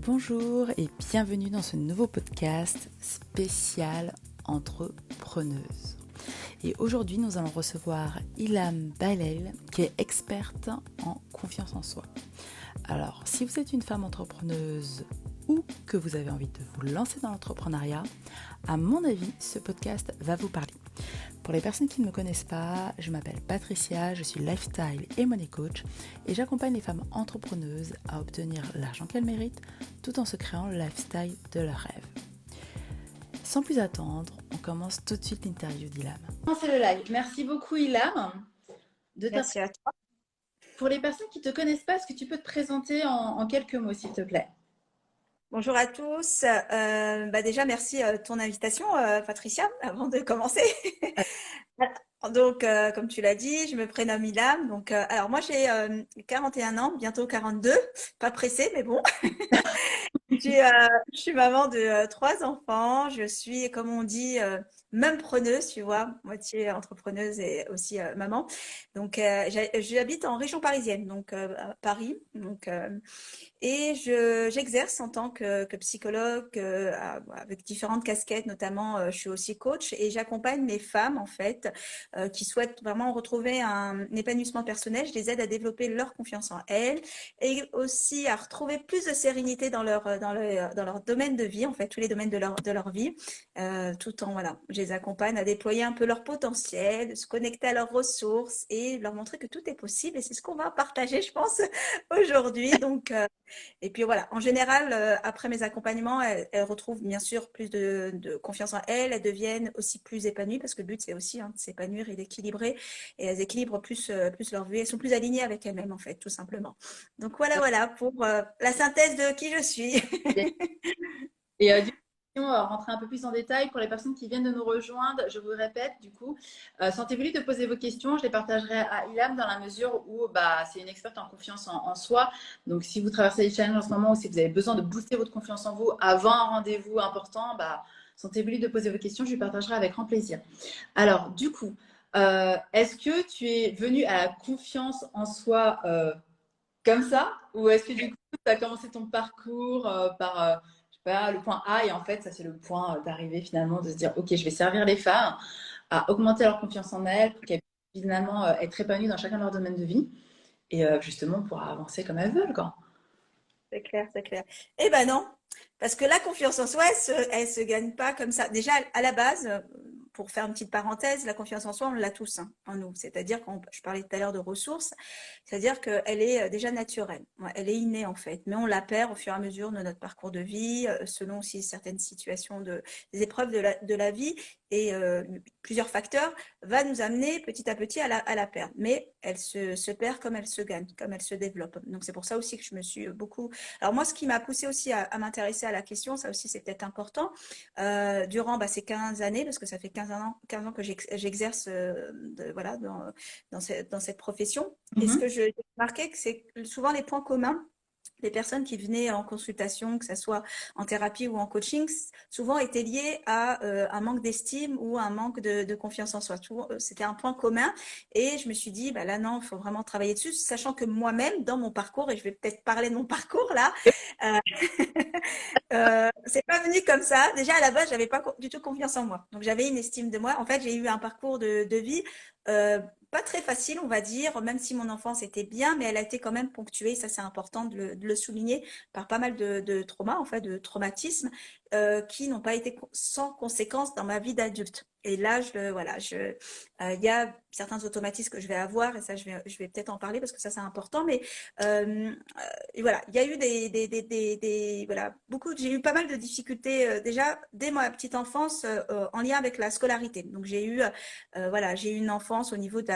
Bonjour et bienvenue dans ce nouveau podcast spécial entrepreneuse. Et aujourd'hui, nous allons recevoir Ilham Balel, qui est experte en confiance en soi. Alors, si vous êtes une femme entrepreneuse ou que vous avez envie de vous lancer dans l'entrepreneuriat, à mon avis, ce podcast va vous parler. Pour les personnes qui ne me connaissent pas, je m'appelle Patricia, je suis lifestyle et money coach et j'accompagne les femmes entrepreneuses à obtenir l'argent qu'elles méritent tout en se créant le lifestyle de leurs rêves. Sans plus attendre, on commence tout de suite l'interview d'Ilham. C'est le live. Merci beaucoup Ilham. Merci à toi. Pour les personnes qui ne te connaissent pas, est-ce que tu peux te présenter en quelques mots s'il te plaît? Bonjour à tous. Déjà, merci de ton invitation, Patricia, avant de commencer. Donc, comme tu l'as dit, je me prénomme Ilham. Donc, alors moi, j'ai 41 ans, bientôt 42. Pas pressée, mais bon. Je suis maman de 3 enfants. Je suis, comme on dit, même preneuse, tu vois, moitié entrepreneuse et aussi maman. Donc, j'habite en région parisienne, donc à Paris. Donc, et j'exerce en tant que psychologue avec différentes casquettes, notamment je suis aussi coach et j'accompagne les femmes en fait qui souhaitent vraiment retrouver un épanouissement personnel. Je les aide à développer leur confiance en elles et aussi à retrouver plus de sérénité dans leur domaine de vie, en fait, tous les domaines de leur vie, tout en, voilà, je les accompagne à déployer un peu leur potentiel, se connecter à leurs ressources et leur montrer que tout est possible et c'est ce qu'on va partager, je pense, aujourd'hui. Donc, et puis voilà, en général, après mes accompagnements, elles retrouvent bien sûr plus de confiance en elles, elles deviennent aussi plus épanouies parce que le but c'est aussi de s'épanouir et d'équilibrer et elles équilibrent plus leur vie, elles sont plus alignées avec elles-mêmes en fait, tout simplement. Donc voilà pour la synthèse de qui je suis. Et du coup, rentrer un peu plus en détail pour les personnes qui viennent de nous rejoindre. Je vous répète, du coup, sentez-vous libre de poser vos questions. Je les partagerai à Ilham dans la mesure où c'est une experte en confiance en soi. Donc, si vous traversez les challenges en ce moment ou si vous avez besoin de booster votre confiance en vous avant un rendez-vous important, sentez-vous libre de poser vos questions. Je lui partagerai avec grand plaisir. Alors, du coup, est-ce que tu es venue à la confiance en soi comme ça? Ou est-ce que du coup, tu as commencé ton parcours par je sais pas, le point A et en fait, ça c'est le point d'arrivée finalement de se dire, ok, je vais servir les femmes à augmenter leur confiance en elles pour qu'elles puissent finalement être épanouies dans chacun de leurs domaines de vie et justement pour avancer comme elles veulent, quoi. C'est clair, c'est clair. Eh ben non, parce que la confiance en soi, elle se gagne pas comme ça. Déjà, à la base, pour faire une petite parenthèse, la confiance en soi, on l'a tous en nous. C'est-à-dire, quand je parlais tout à l'heure de ressources, c'est-à-dire qu'elle est déjà naturelle. Ouais, elle est innée en fait, mais on la perd au fur et à mesure de notre parcours de vie, selon aussi certaines situations des épreuves de la vie et plusieurs facteurs va nous amener petit à petit à la perdre. Mais elle se perd comme elle se gagne, comme elle se développe. Donc c'est pour ça aussi que je me suis beaucoup. Alors moi, ce qui m'a poussé aussi à m'intéresser à la question, ça aussi c'est peut-être important, durant ces 15 années, parce que ça fait 15 ans que j'exerce voilà, dans cette profession. Et ce Mhm. que j'ai remarqué, c'est que souvent les points communs, les personnes qui venaient en consultation, que ce soit en thérapie ou en coaching, souvent étaient liées à un manque d'estime ou un manque de confiance en soi. C'était un point commun et je me suis dit, là non, il faut vraiment travailler dessus, sachant que moi-même, dans mon parcours, et je vais peut-être parler de mon parcours là, euh, c'est pas venu comme ça. Déjà à la base, j'avais pas du tout confiance en moi. Donc j'avais une estime de moi. En fait, j'ai eu un parcours de vie euh, pas très facile, on va dire, même si mon enfance était bien, mais elle a été quand même ponctuée, ça c'est important de le souligner, par pas mal de traumas, en fait, de traumatismes qui n'ont pas été sans conséquences dans ma vie d'adulte. Et là, il y a certains automatismes que je vais avoir, et ça, je vais peut-être en parler parce que ça, c'est important. Mais et voilà, il y a eu voilà, j'ai eu pas mal de difficultés déjà dès ma petite enfance en lien avec la scolarité. Donc j'ai eu une enfance au niveau de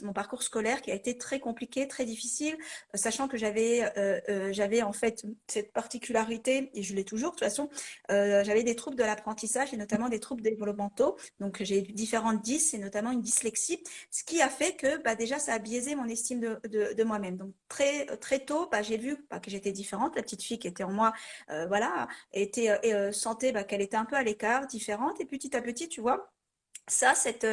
mon parcours scolaire qui a été très compliqué, très difficile, sachant que j'avais en fait cette particularité, et je l'ai toujours de toute façon, j'avais des troubles de l'apprentissage et notamment des troubles développementaux. Donc j'ai eu différentes dys et notamment une dyslexie, ce qui a fait que déjà ça a biaisé mon estime de moi-même. Donc très très tôt, j'ai vu que j'étais différente. La petite fille qui était en moi, voilà, sentait qu'elle était un peu à l'écart, différente, et petit à petit, tu vois, ça, cette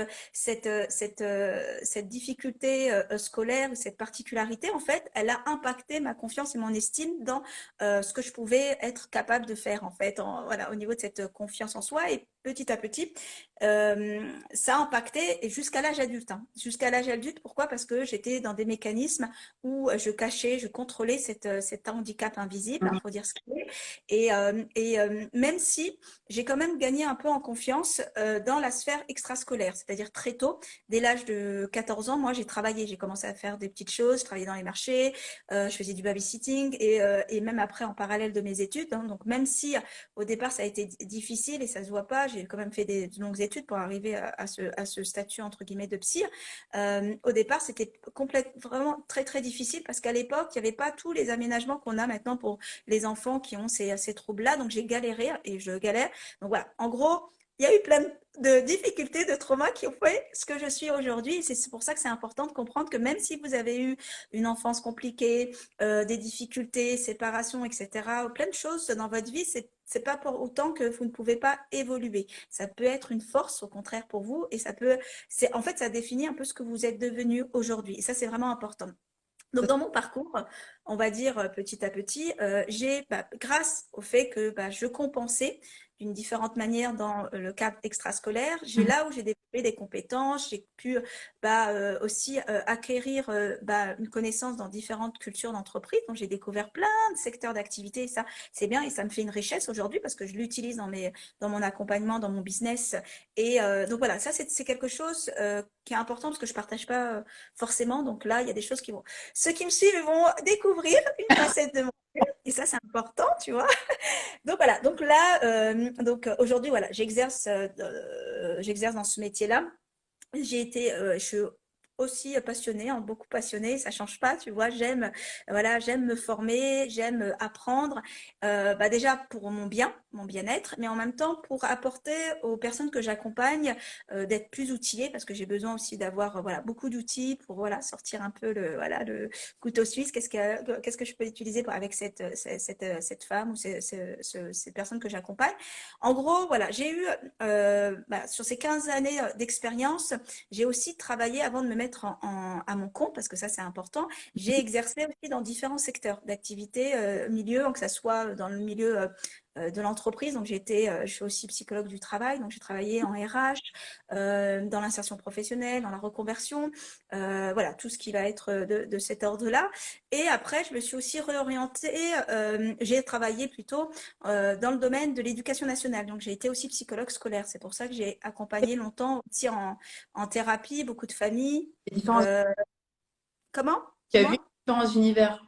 difficulté scolaire, cette particularité, en fait, elle a impacté ma confiance et mon estime dans ce que je pouvais être capable de faire, en fait, voilà, au niveau de cette confiance en soi. Et petit à petit, ça a impacté et jusqu'à l'âge adulte. Hein. Jusqu'à l'âge adulte, pourquoi? Parce que j'étais dans des mécanismes où je cachais, je contrôlais cet handicap invisible, il faut dire ce qu'il est. Même si j'ai quand même gagné un peu en confiance dans la sphère extrascolaire, c'est-à-dire très tôt, dès l'âge de 14 ans, moi j'ai travaillé, j'ai commencé à faire des petites choses, je travaillais dans les marchés, je faisais du babysitting et même après en parallèle de mes études. Hein, donc même si au départ ça a été difficile et ça se voit pas, j'ai quand même fait des longues études pour arriver à ce statut entre guillemets de psy. Au départ c'était vraiment très très difficile parce qu'à l'époque il n'y avait pas tous les aménagements qu'on a maintenant pour les enfants qui ont ces troubles-là. Donc j'ai galéré et je galère. Donc voilà, en gros, il y a eu plein de difficultés, de traumas qui ont fait ce que je suis aujourd'hui. C'est pour ça que c'est important de comprendre que même si vous avez eu une enfance compliquée, des difficultés, séparation, etc., plein de choses dans votre vie, c'est pas pour autant que vous ne pouvez pas évoluer. Ça peut être une force, au contraire, pour vous, et en fait, ça définit un peu ce que vous êtes devenu aujourd'hui. Et ça, c'est vraiment important. Donc, dans mon parcours, on va dire petit à petit, grâce au fait que je compensais d'une différente manière dans le cadre extrascolaire, j'ai là où j'ai développé des compétences, j'ai pu aussi acquérir une connaissance dans différentes cultures d'entreprise. Donc, j'ai découvert plein de secteurs d'activité. Et ça, c'est bien et ça me fait une richesse aujourd'hui parce que je l'utilise dans mon accompagnement, dans mon business. Et donc, voilà, ça, c'est quelque chose qui est important parce que je ne partage pas forcément. Donc là, il y a des choses qui vont ceux qui me suivent vont découvrir une facette de mon cœur. Et ça, c'est important, tu vois. Donc voilà. Donc là, aujourd'hui, voilà, j'exerce dans ce métier-là. Je suis aussi passionnée, hein, beaucoup passionnée, ça change pas, tu vois, j'aime me former, j'aime apprendre, déjà pour mon bien-être, mais en même temps pour apporter aux personnes que j'accompagne d'être plus outillées, parce que j'ai besoin aussi d'avoir voilà beaucoup d'outils pour voilà sortir un peu le couteau suisse, qu'est-ce que je peux utiliser avec cette femme ou ces personnes que j'accompagne. En gros, voilà, j'ai eu sur ces 15 années d'expérience, j'ai aussi travaillé avant de me mettre à mon compte, parce que ça, c'est important. J'ai exercé aussi dans différents secteurs d'activité, milieu, que ce soit dans le milieu de l'entreprise. Donc, je suis aussi psychologue du travail. Donc, j'ai travaillé en RH, dans l'insertion professionnelle, dans la reconversion, voilà, tout ce qui va être de cet ordre-là. Et après, je me suis aussi réorientée. J'ai travaillé plutôt dans le domaine de l'éducation nationale. Donc, j'ai été aussi psychologue scolaire. C'est pour ça que j'ai accompagné longtemps aussi en thérapie, beaucoup de familles. Comment? Tu as vu différents univers.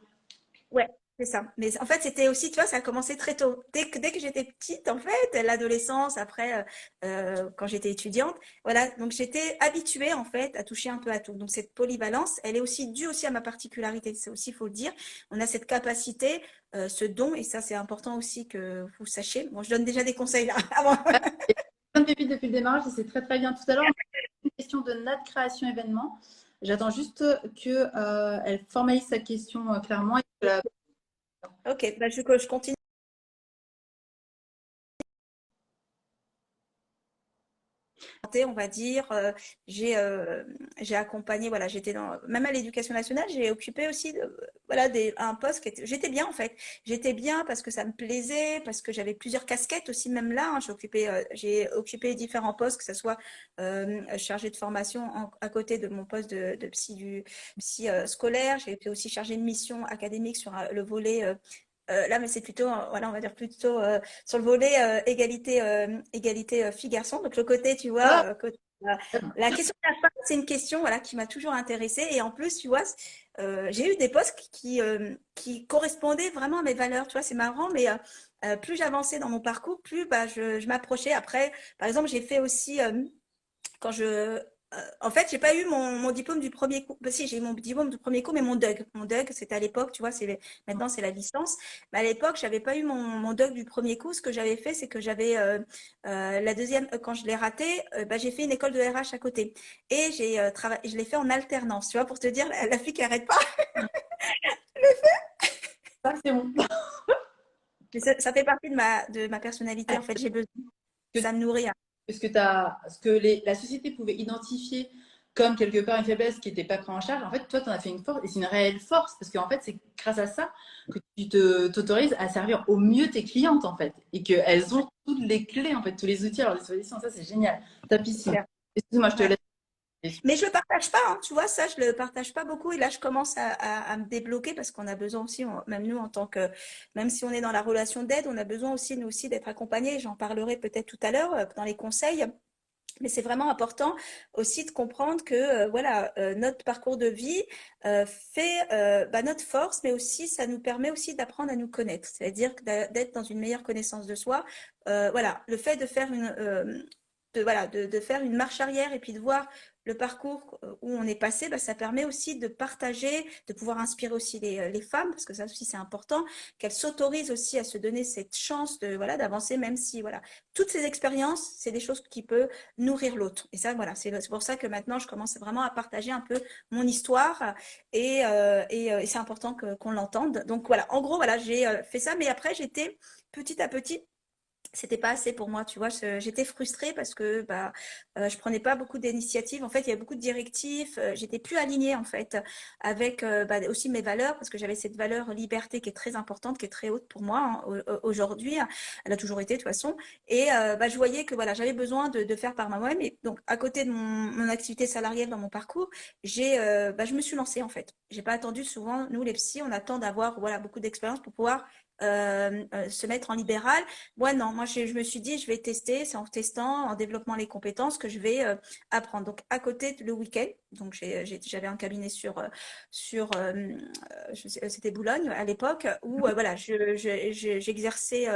Ouais, c'est ça. Mais en fait, c'était aussi, tu vois, ça a commencé très tôt. Dès que j'étais petite, en fait, l'adolescence, après, quand j'étais étudiante, voilà. Donc, j'étais habituée, en fait, à toucher un peu à tout. Donc, cette polyvalence, elle est aussi due aussi à ma particularité. C'est aussi, il faut le dire. On a cette capacité, ce don, et ça, c'est important aussi que vous sachiez. Bon, je donne déjà des conseils là. Avant. Plein de pépites depuis le démarrage et c'est très très bien. Tout à l'heure, on a une question de Nat Création Événement. J'attends juste qu'elle formalise sa question clairement. Ok, je continue. On va dire, j'ai accompagné, voilà, même à l'éducation nationale, j'ai occupé aussi voilà, un poste j'étais bien en fait, j'étais bien parce que ça me plaisait, parce que j'avais plusieurs casquettes aussi, même là, hein, j'ai occupé différents postes, que ce soit chargée de formation à côté de mon poste de psy scolaire, j'ai été aussi chargée de mission académique sur le volet là, mais c'est plutôt, voilà, on va dire plutôt sur le volet égalité filles-garçons. Donc le côté, tu vois, la question de la femme, c'est une question, voilà, qui m'a toujours intéressée. Et en plus, tu vois, j'ai eu des postes qui correspondaient vraiment à mes valeurs. Tu vois, c'est marrant, mais plus j'avançais dans mon parcours, plus je m'approchais. Après, par exemple, j'ai fait aussi quand en fait, j'ai pas eu mon diplôme du premier coup. Bah, si, j'ai eu mon diplôme du premier coup, mais mon DUG. Mon DUG, c'était à l'époque, tu vois, maintenant c'est la licence. Mais à l'époque, j'avais pas eu mon DUG du premier coup. Ce que j'avais fait, c'est que j'avais la deuxième, quand je l'ai raté, j'ai fait une école de RH à côté. Et je l'ai fait en alternance, tu vois, pour te dire, la fille qui arrête pas. Ça, c'est bon. Mais ça fait partie de ma personnalité. En fait, j'ai besoin. Ça me nourrit. la société pouvait identifier comme quelque part une faiblesse qui n'était pas prise en charge, en fait, toi, tu en as fait une force et c'est une réelle force parce qu'en fait, c'est grâce à ça que tu t'autorises à servir au mieux tes clientes en fait et qu'elles ont toutes les clés, en fait, tous les outils à leur disposition. Ça, c'est génial. Tapissime. Excuse-moi, je te Ouais. laisse. Mais je le partage pas, hein, tu vois, ça, je le partage pas beaucoup. Et là, je commence à me débloquer parce qu'on a besoin aussi, même nous, en tant que, même si on est dans la relation d'aide, on a besoin aussi, nous aussi, d'être accompagnés. J'en parlerai peut-être tout à l'heure dans les conseils. Mais c'est vraiment important aussi de comprendre que voilà, notre parcours de vie fait notre force, mais aussi ça nous permet aussi d'apprendre à nous connaître, c'est-à-dire d'être dans une meilleure connaissance de soi. Voilà, le fait de faire de faire une marche arrière et puis de voir le parcours où on est passé, ça permet aussi de partager, de pouvoir inspirer aussi les femmes, parce que ça aussi c'est important, qu'elles s'autorisent aussi à se donner cette chance de voilà d'avancer, même si voilà toutes ces expériences, c'est des choses qui peuvent nourrir l'autre. Et ça voilà, c'est pour ça que maintenant je commence vraiment à partager un peu mon histoire et c'est important qu'on l'entende. Donc voilà, en gros voilà, j'ai fait ça, mais après j'étais petit à petit c'était pas assez pour moi, tu vois. J'étais frustrée parce que je prenais pas beaucoup d'initiatives. En fait, il y avait beaucoup de directives. J'étais plus alignée en fait avec aussi mes valeurs parce que j'avais cette valeur liberté qui est très importante, qui est très haute pour moi hein, aujourd'hui. Elle a toujours été de toute façon. Et je voyais que voilà, j'avais besoin de faire par moi-même. Et donc, à côté de mon activité salariale dans mon parcours, je me suis lancée en fait. J'ai pas attendu souvent. Nous, les psys, on attend d'avoir voilà beaucoup d'expérience pour pouvoir se mettre en libéral. Moi, non, moi, je me suis dit, je vais tester, c'est en testant, en développant les compétences que je vais apprendre. Donc, à côté, le week-end, donc j'avais un cabinet c'était Boulogne à l'époque, où voilà, j'exerçais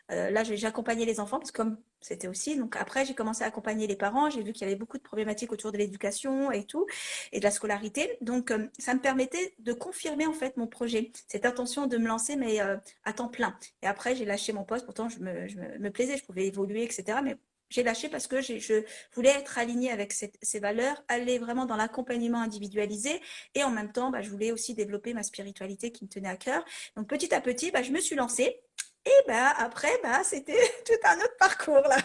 là, j'accompagnais les enfants, parce que comme c'était aussi, donc après, j'ai commencé à accompagner les parents, j'ai vu qu'il y avait beaucoup de problématiques autour de l'éducation et tout, et de la scolarité. Donc, ça me permettait de confirmer en fait mon projet, cette intention de me lancer, mais à temps plein. Et après, j'ai lâché mon poste. Pourtant, me plaisais, je pouvais évoluer, etc. Mais j'ai lâché parce que je voulais être alignée avec ces valeurs, aller vraiment dans l'accompagnement individualisé. Et en même temps, je voulais aussi développer ma spiritualité qui me tenait à cœur. Donc, petit à petit, je me suis lancée. Et après, c'était tout un autre parcours là,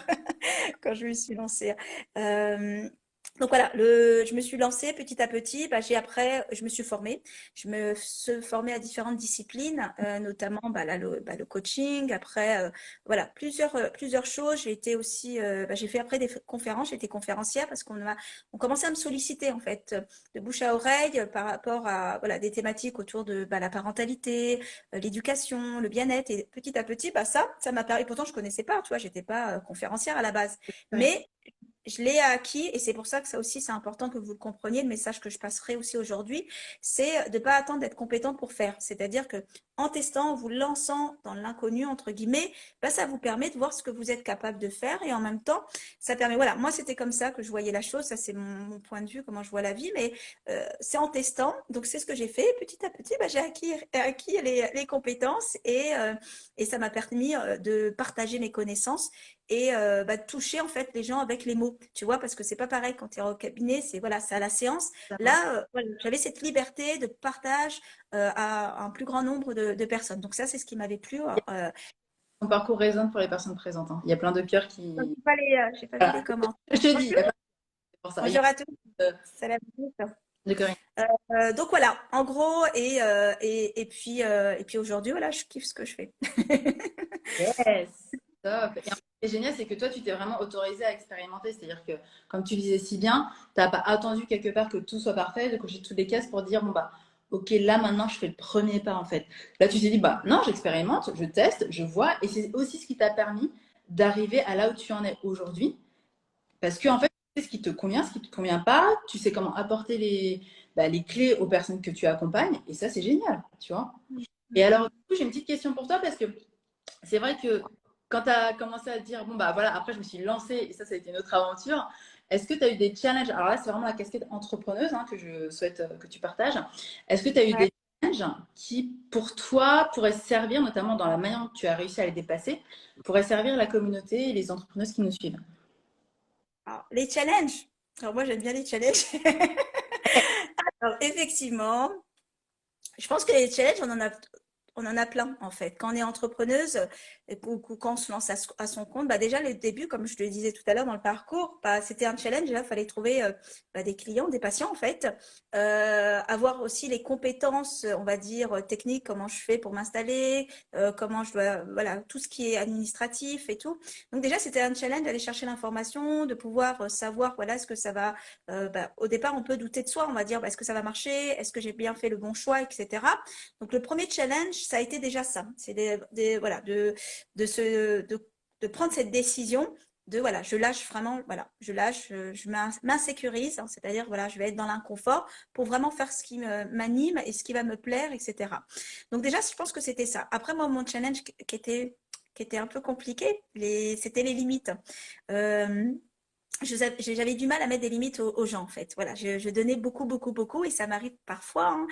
quand je me suis lancée. Donc voilà, je me suis lancée petit à petit. Je me suis formée. Je me suis formée à différentes disciplines, notamment le coaching. Après, voilà, plusieurs choses. J'ai été aussi, j'ai fait après des conférences. J'étais conférencière parce on commençait à me solliciter en fait, de bouche à oreille par rapport à voilà des thématiques autour de la parentalité, l'éducation, le bien-être. Et petit à petit, ça m'a permis. Pourtant, je connaissais pas. Tu vois, j'étais pas conférencière à la base, Ouais. mais je l'ai acquis et c'est pour ça que ça aussi, c'est important que vous le compreniez. Le message que je passerai aussi aujourd'hui, c'est de ne pas attendre d'être compétent pour faire. C'est-à-dire que en testant, en vous lançant dans l'inconnu, entre guillemets, ça vous permet de voir ce que vous êtes capable de faire et en même temps, ça permet, voilà, moi c'était comme ça que je voyais la chose, ça c'est mon point de vue, comment je vois la vie, mais c'est en testant, donc c'est ce que j'ai fait. Petit à petit, j'ai acquis les compétences et ça m'a permis de partager mes connaissances et toucher en fait les gens avec les mots, tu vois, parce que c'est pas pareil quand tu es au cabinet, c'est voilà, c'est à la séance. Là, voilà, j'avais cette liberté de partage à un plus grand nombre de personnes. Donc ça, c'est ce qui m'avait plu. Ton parcours résonne pour les personnes présentes, hein. Il y a plein de cœurs Donc, qui. j'ai pas vu Voilà. les commentaires. Je te dis, il Bonjour, y a pas de pour ça. Il y bonjour à tous. a Salam à tous. de Corinne. Donc voilà, en gros, et puis aujourd'hui, voilà, je kiffe ce que je fais. Yes, top. Et en fait, ce qui est génial, c'est que toi, tu t'es vraiment autorisé à expérimenter. C'est-à-dire que, comme tu disais si bien, tu n'as pas attendu quelque part que tout soit parfait, de cocher toutes les cases pour dire, bon, ok, là, maintenant, je fais le premier pas, en fait. Là, tu t'es dit, non, j'expérimente, je teste, je vois. Et c'est aussi ce qui t'a permis d'arriver à là où tu en es aujourd'hui. Parce que, en fait, tu sais ce qui te convient, ce qui ne te convient pas. Tu sais comment apporter les clés aux personnes que tu accompagnes. Et ça, c'est génial, tu vois. Et alors, du coup, j'ai une petite question pour toi parce que c'est vrai que quand tu as commencé à te dire, bon, voilà, après, je me suis lancée et ça a été une autre aventure. Est-ce que tu as eu des challenges? Alors là, c'est vraiment la casquette entrepreneuse hein, que je souhaite que tu partages. Est-ce que tu as eu Ouais. des challenges qui, pour toi, pourraient servir, notamment dans la manière dont tu as réussi à les dépasser, pourraient servir la communauté et les entrepreneuses qui nous suivent? Alors, les challenges. Alors moi, j'aime bien les challenges. Alors, effectivement, je pense que les challenges, on en a on en a plein en fait. Quand on est entrepreneuse ou quand on se lance à son compte, bah déjà le début, comme je te le disais tout à l'heure dans le parcours, bah, c'était un challenge. Là, il fallait trouver bah, des clients, des patients en fait, avoir aussi les compétences, on va dire techniques, comment je fais pour m'installer, comment je dois, voilà, tout ce qui est administratif et tout. Donc déjà, c'était un challenge d'aller chercher l'information, de pouvoir savoir, voilà, est-ce que ça va. Bah, au départ, on peut douter de soi, on va dire, bah, est-ce que ça va marcher, est-ce que j'ai bien fait le bon choix, etc. Donc le premier challenge, ça a été déjà ça, c'est voilà, de prendre cette décision. De voilà, je lâche vraiment, voilà, je lâche, je m'insécurise, hein, c'est-à-dire voilà, je vais être dans l'inconfort pour vraiment faire ce qui m'anime et ce qui va me plaire, etc. Donc déjà, je pense que c'était ça. Après moi, mon challenge qui était un peu compliqué, c'était les limites. Euh, j'avais du mal à mettre des limites aux gens en fait. Voilà, je donnais beaucoup, beaucoup, beaucoup et ça m'arrive parfois, hein.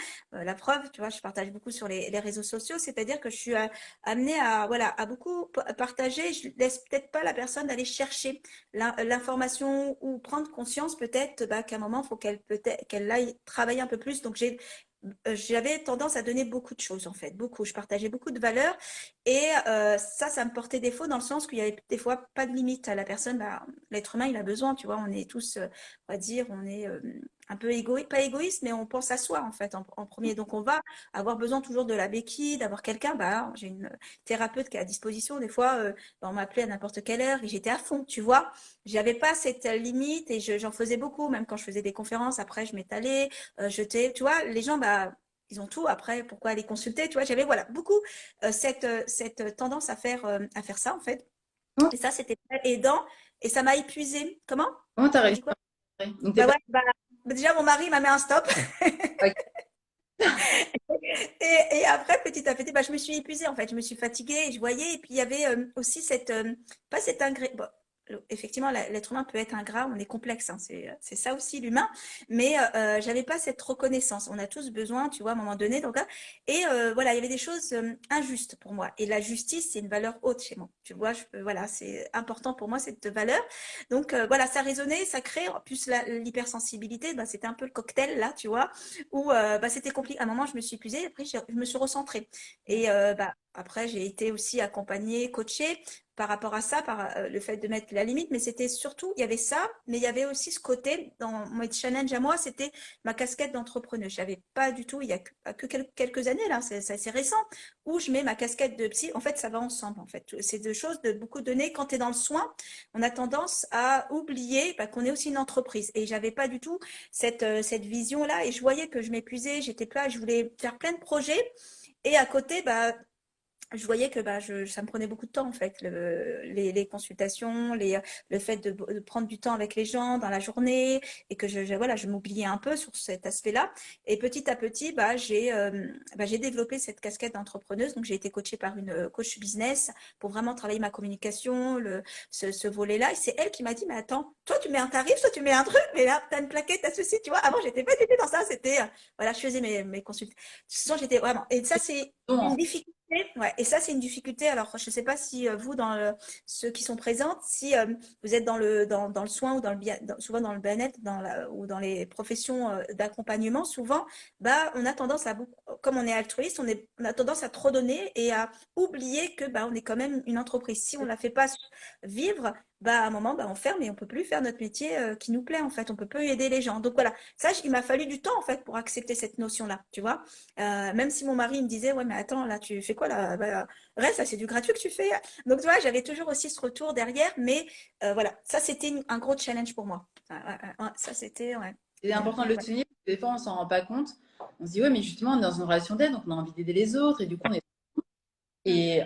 La preuve, tu vois, je partage beaucoup sur les réseaux sociaux, c'est-à-dire que je suis amenée à voilà à beaucoup partager. Je laisse peut-être pas la personne aller chercher l'information ou prendre conscience peut-être bah, qu'à un moment il faut qu'elle aille travailler un peu plus. Donc j'avais tendance à donner beaucoup de choses en fait, beaucoup. Je partageais beaucoup de valeurs et ça me portait défaut dans le sens qu'il y avait des fois pas de limite à la personne. Bah, l'être humain, il a besoin, tu vois. On est tous, on va dire, on est un peu égoïste, pas égoïste, mais on pense à soi en fait en premier. Donc on va avoir besoin toujours de la béquille, d'avoir quelqu'un. Bah, j'ai une thérapeute qui est à disposition. Des fois, bah, on m'appelait à n'importe quelle heure et j'étais à fond, tu vois. J'avais pas cette limite et j'en faisais beaucoup, même quand je faisais des conférences. Après, je m'étalais, tu vois, les gens, bah ils ont tout. Après, pourquoi aller consulter? Tu vois, j'avais voilà beaucoup cette tendance à faire ça en fait. Comment Et ça, c'était pas aidant et ça m'a épuisée. Comment? comment t'as Tu as réussi dit quoi? à gérer? Donc, t'es Bah pas... ouais, bah, déjà mon mari m'a mis un stop. Ok. Et après, petit à petit, bah, je me suis épuisée en fait. Je me suis fatiguée et je voyais. Et puis il y avait aussi pas cet ingrédient. Bon, effectivement, l'être humain peut être ingrat, on est complexe, hein, c'est ça aussi l'humain. Mais j'avais pas cette reconnaissance. On a tous besoin, tu vois, à un moment donné. Donc, et voilà, il y avait des choses injustes pour moi. Et la justice, c'est une valeur haute chez moi. Tu vois, voilà, c'est important pour moi cette valeur. Donc voilà, ça résonnait, ça crée. En plus, l'hypersensibilité, bah, c'était un peu le cocktail là, tu vois où bah, c'était compliqué. À un moment, je me suis épuisée, après, je me suis recentrée. Et bah, après, j'ai été aussi accompagnée, coachée par rapport à ça, par le fait de mettre la limite. Mais c'était surtout, il y avait ça, mais il y avait aussi ce côté, dans mon challenge à moi, c'était ma casquette d'entrepreneur. Je n'avais pas du tout, il y a que quelques années, là, c'est assez récent, où je mets ma casquette de psy. En fait, ça va ensemble, en fait. C'est deux choses de beaucoup donner. Quand tu es dans le soin, on a tendance à oublier bah, qu'on est aussi une entreprise. Et j'avais pas du tout cette vision-là. Et je voyais que je m'épuisais, j'étais plat, je voulais faire plein de projets. Et à côté, bah, je voyais que bah, ça me prenait beaucoup de temps en fait, les consultations, le fait de prendre du temps avec les gens dans la journée et que voilà, je m'oubliais un peu sur cet aspect-là. Et petit à petit, bah, j'ai développé cette casquette d'entrepreneuse. Donc j'ai été coachée par une coach business pour vraiment travailler ma communication, ce volet-là. Et c'est elle qui m'a dit, mais attends, toi tu mets un tarif, toi tu mets un truc, mais là tu as une plaquette, t'as ceci, tu vois. Avant j'étais pas du tout dans ça, c'était, voilà, je faisais mes consultations. J'étais vraiment, et ça c'est Bon, une difficulté. Ouais, et ça, c'est une difficulté. Alors, je ne sais pas si vous, ceux qui sont présents, si vous êtes dans le soin ou dans le bien, souvent dans le bien-être ou dans les professions d'accompagnement, souvent, bah, on a tendance à beaucoup, comme on est altruiste, on a tendance à trop donner et à oublier que bah, on est quand même une entreprise. Si on ne la fait pas vivre, bah, à un moment, bah, on ferme et on ne peut plus faire notre métier qui nous plaît, en fait. On ne peut plus aider les gens. Donc voilà, ça, il m'a fallu du temps, en fait, pour accepter cette notion-là, tu vois. Même si mon mari me disait, ouais, mais attends, là, tu fais quoi là? Bah, reste, là, c'est du gratuit que tu fais. Donc, tu vois, j'avais toujours aussi ce retour derrière, mais voilà, ça, c'était un gros challenge pour moi. Ouais, ça, c'était, ouais. c'est important de le Ouais. souligner, parce que des fois, on s'en rend pas compte. On se dit, ouais, mais justement, on est dans une relation d'aide, donc on a envie d'aider les autres, et du coup, on est... Mm. Et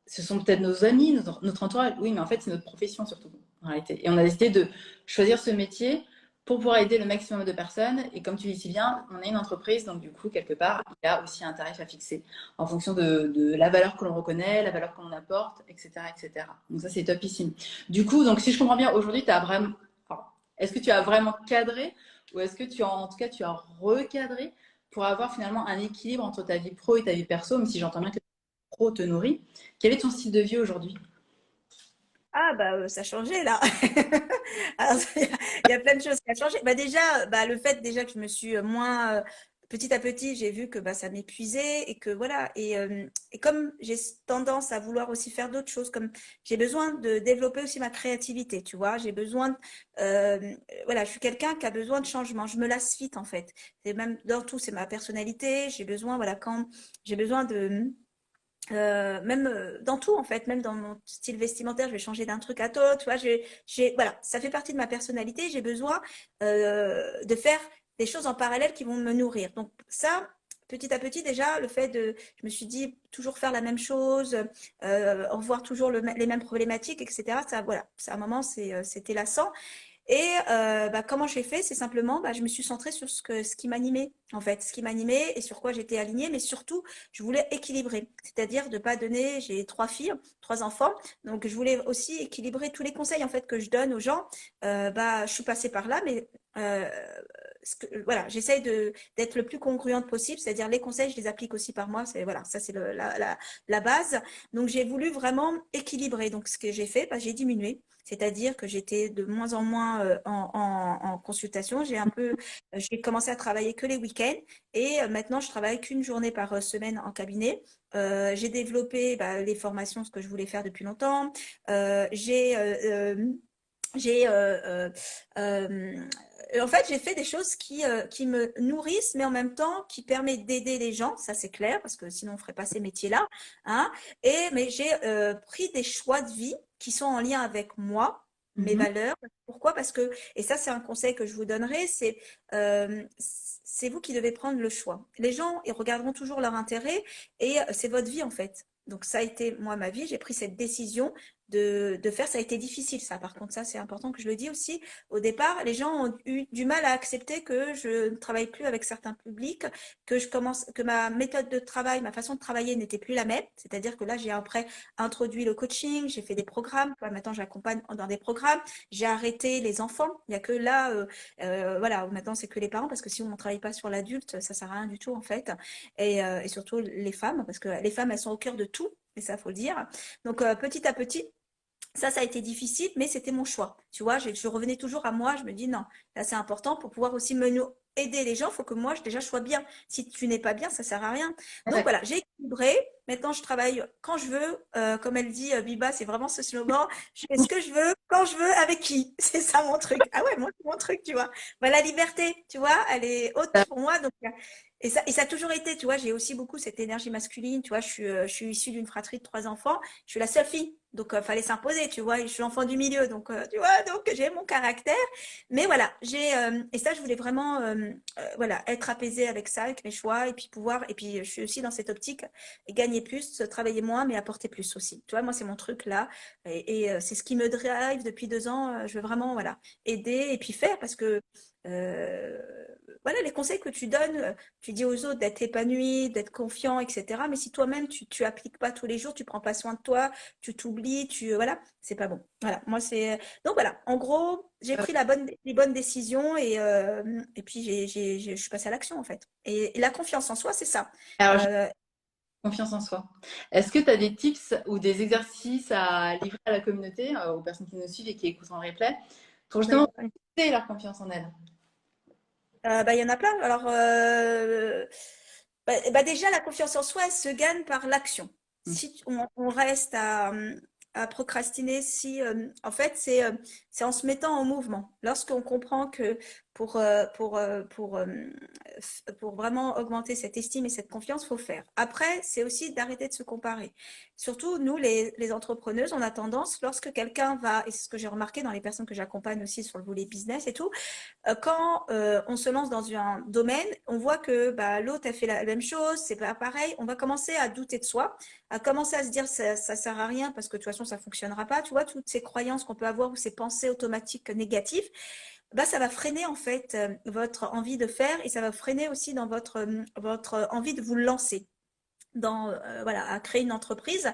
ce sont peut-être nos amis, notre entourage. Oui, mais en fait, c'est notre profession surtout, en réalité. Et on a décidé de choisir ce métier pour pouvoir aider le maximum de personnes. Et comme tu dis si bien, on est une entreprise, donc du coup, quelque part, il y a aussi un tarif à fixer en fonction de la valeur que l'on reconnaît, la valeur que l'on apporte, etc., etc. Donc ça, c'est topissime. Du coup, donc si je comprends bien, aujourd'hui, tu as vraiment... enfin, est-ce que tu as vraiment cadré ou est-ce que tu as, en tout cas, tu as recadré pour avoir finalement un équilibre entre ta vie pro et ta vie perso, même si j'entends bien que pro te nourrit. Quel est ton style de vie aujourd'hui? Ah, bah, ça a changé, là. Alors, il y a plein de choses qui ont changé. Bah, déjà, bah, le fait déjà que je me suis moins petit à petit, j'ai vu que bah, ça m'épuisait et que voilà. Et comme j'ai tendance à vouloir aussi faire d'autres choses, comme j'ai besoin de développer aussi ma créativité, tu vois, j'ai besoin, voilà, je suis quelqu'un qui a besoin de changement. Je me lasse vite en fait. C'est même dans tout, c'est ma personnalité. J'ai besoin, voilà, quand j'ai besoin de même dans tout en fait, même dans mon style vestimentaire, je vais changer d'un truc à l'autre, tu vois, voilà, ça fait partie de ma personnalité, j'ai besoin de faire des choses en parallèle qui vont me nourrir. Donc ça, petit à petit déjà, je me suis dit toujours faire la même chose, revoir toujours les mêmes problématiques, etc. Ça, voilà, à un moment, c'était lassant. Et bah, comment j'ai fait? C'est simplement, bah, je me suis centrée sur ce qui m'animait, en fait, ce qui m'animait et sur quoi j'étais alignée, mais surtout, je voulais équilibrer, c'est-à-dire de pas donner, j'ai 3 filles, 3 enfants, donc je voulais aussi équilibrer tous les conseils, en fait, que je donne aux gens. Bah, je suis passée par là, mais voilà, j'essaye d'être le plus congruente possible, c'est-à-dire les conseils, je les applique aussi par moi, voilà, ça c'est la base. Donc j'ai voulu vraiment équilibrer. Donc ce que j'ai fait, bah, j'ai diminué. C'est-à-dire que j'étais de moins en moins en consultation. J'ai commencé à travailler que les week-ends et maintenant je travaille qu'une journée par semaine en cabinet. J'ai développé bah, les formations, ce que je voulais faire depuis longtemps. J'ai en fait, j'ai fait des choses qui me nourrissent, mais en même temps qui permettent d'aider les gens, ça c'est clair, parce que sinon on ne ferait pas ces métiers-là. Hein. Mais j'ai pris des choix de vie qui sont en lien avec moi, mes Mhm. valeurs. Pourquoi? Parce que, et ça c'est un conseil que je vous donnerai, c'est vous qui devez prendre le choix. Les gens, ils regarderont toujours leur intérêt et c'est votre vie en fait. Donc ça a été, moi, ma vie, j'ai pris cette décision de faire. Ça a été difficile, ça. Par contre, ça, c'est important que je le dise aussi. Au départ, les gens ont eu du mal à accepter que je ne travaille plus avec certains publics, que ma méthode de travail, ma façon de travailler n'était plus la même. C'est-à-dire que là, j'ai après introduit le coaching, j'ai fait des programmes. Maintenant, j'accompagne dans des programmes. J'ai arrêté les enfants. Il n'y a que là, voilà, maintenant, c'est que les parents parce que si on ne travaille pas sur l'adulte, ça sert à rien du tout, en fait. Et surtout les femmes, parce que les femmes, elles sont au cœur de tout. Et ça, faut le dire. Donc, petit à petit, ça a été difficile, mais c'était mon choix. Tu vois, je revenais toujours à moi. Je me dis non, là c'est important pour pouvoir aussi aider les gens. Il faut que moi, déjà, je sois bien. Si tu n'es pas bien, ça sert à rien. Donc Ouais. voilà, j'ai équilibré. Maintenant, je travaille quand je veux. Comme elle dit, Biba, c'est vraiment ce slogan. Je fais ce que je veux, quand je veux, avec qui. C'est ça mon truc. Ah ouais, moi, c'est mon truc, tu vois. Bah, la liberté, tu vois, elle est haute pour moi. Donc, et ça a toujours été, tu vois, j'ai aussi beaucoup cette énergie masculine. Tu vois, je suis issue d'une fratrie de 3 enfants. Je suis la seule fille. Donc, fallait s'imposer, tu vois. Je suis l'enfant du milieu. Donc, tu vois, donc j'ai mon caractère. Mais voilà, et ça, je voulais vraiment, voilà, être apaisée avec ça, avec mes choix, et puis pouvoir, et puis je suis aussi dans cette optique, gagner plus, travailler moins, mais apporter plus aussi. Tu vois, moi, c'est mon truc là. Et c'est ce qui me drive depuis 2 ans. Je veux vraiment, voilà, aider et puis faire parce que, euh, voilà, les conseils que tu donnes, tu dis aux autres d'être épanoui, d'être confiant, etc. Mais si toi-même, tu appliques pas tous les jours, tu prends pas soin de toi, tu t'oublies, voilà, c'est pas bon. Voilà, moi, donc voilà, en gros, j'ai Euh, pris les bonnes décisions et puis je suis passée à l'action en fait. Et la confiance en soi, c'est ça. Alors, j'ai Euh, confiance en soi. Est-ce que tu as des tips ou des exercices à livrer à la communauté, aux personnes qui nous suivent et qui écoutent en replay, pour justement booster leur confiance en elles? bah, il y en a plein. Alors, déjà, la confiance en soi, elle se gagne par l'action. Mm. Si on reste à procrastiner, en fait, c'est en se mettant en mouvement. Lorsqu'on comprend que pour, euh, pour, euh, pour, euh, pour vraiment augmenter cette estime et cette confiance, il faut faire. Après, c'est aussi d'arrêter de se comparer. Surtout, nous, les entrepreneuses, on a tendance, lorsque quelqu'un va, et c'est ce que j'ai remarqué dans les personnes que j'accompagne aussi sur le volet business et tout, quand on se lance dans un domaine, on voit que bah, l'autre a fait la même chose, c'est pas pareil, on va commencer à douter de soi, à commencer à se dire ça sert à rien parce que de toute façon ça fonctionnera pas, tu vois, toutes ces croyances qu'on peut avoir ou ces pensées automatiques négatives, bah, ça va freiner en fait votre envie de faire et ça va freiner aussi dans votre envie de vous lancer dans voilà à créer une entreprise.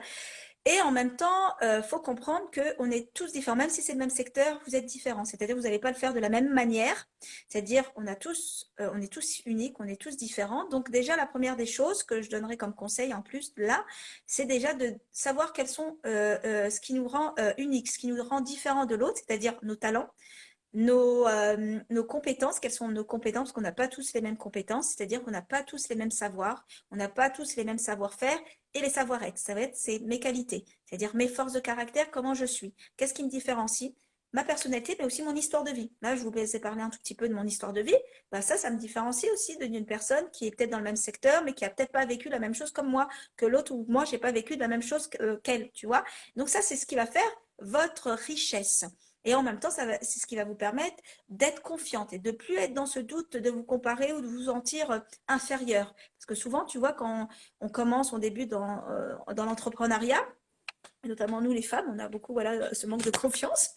Et en même temps, faut comprendre qu'on est tous différents, même si c'est le même secteur, vous êtes différents. C'est-à-dire, vous n'allez pas le faire de la même manière. C'est-à-dire, on est tous uniques, on est tous différents. Donc déjà, la première des choses que je donnerais comme conseil en plus là, c'est déjà de savoir quels sont ce qui nous rend uniques, ce qui nous rend différents de l'autre, c'est-à-dire nos talents, nos compétences. Quelles sont nos compétences? Parce qu'on n'a pas tous les mêmes compétences, c'est-à-dire qu'on n'a pas tous les mêmes savoirs, on n'a pas tous les mêmes savoir-faire et les savoir-être. Ça va être c'est mes qualités, c'est-à-dire mes forces de caractère, comment je suis, qu'est-ce qui me différencie, ma personnalité, mais aussi mon histoire de vie. Là, je vous ai parlé un tout petit peu de mon histoire de vie. Bah, ça me différencie aussi d'une personne qui est peut-être dans le même secteur, mais qui a peut-être pas vécu la même chose comme moi, que l'autre, ou moi, j'ai pas vécu de la même chose qu'elle, tu vois. Donc ça, c'est ce qui va faire votre richesse. Et en même temps, c'est ce qui va vous permettre d'être confiante et de plus être dans ce doute de vous comparer ou de vous sentir inférieur. Parce que souvent, tu vois, quand on commence, on débute dans l'entrepreneuriat, notamment nous les femmes, on a beaucoup voilà, ce manque de confiance.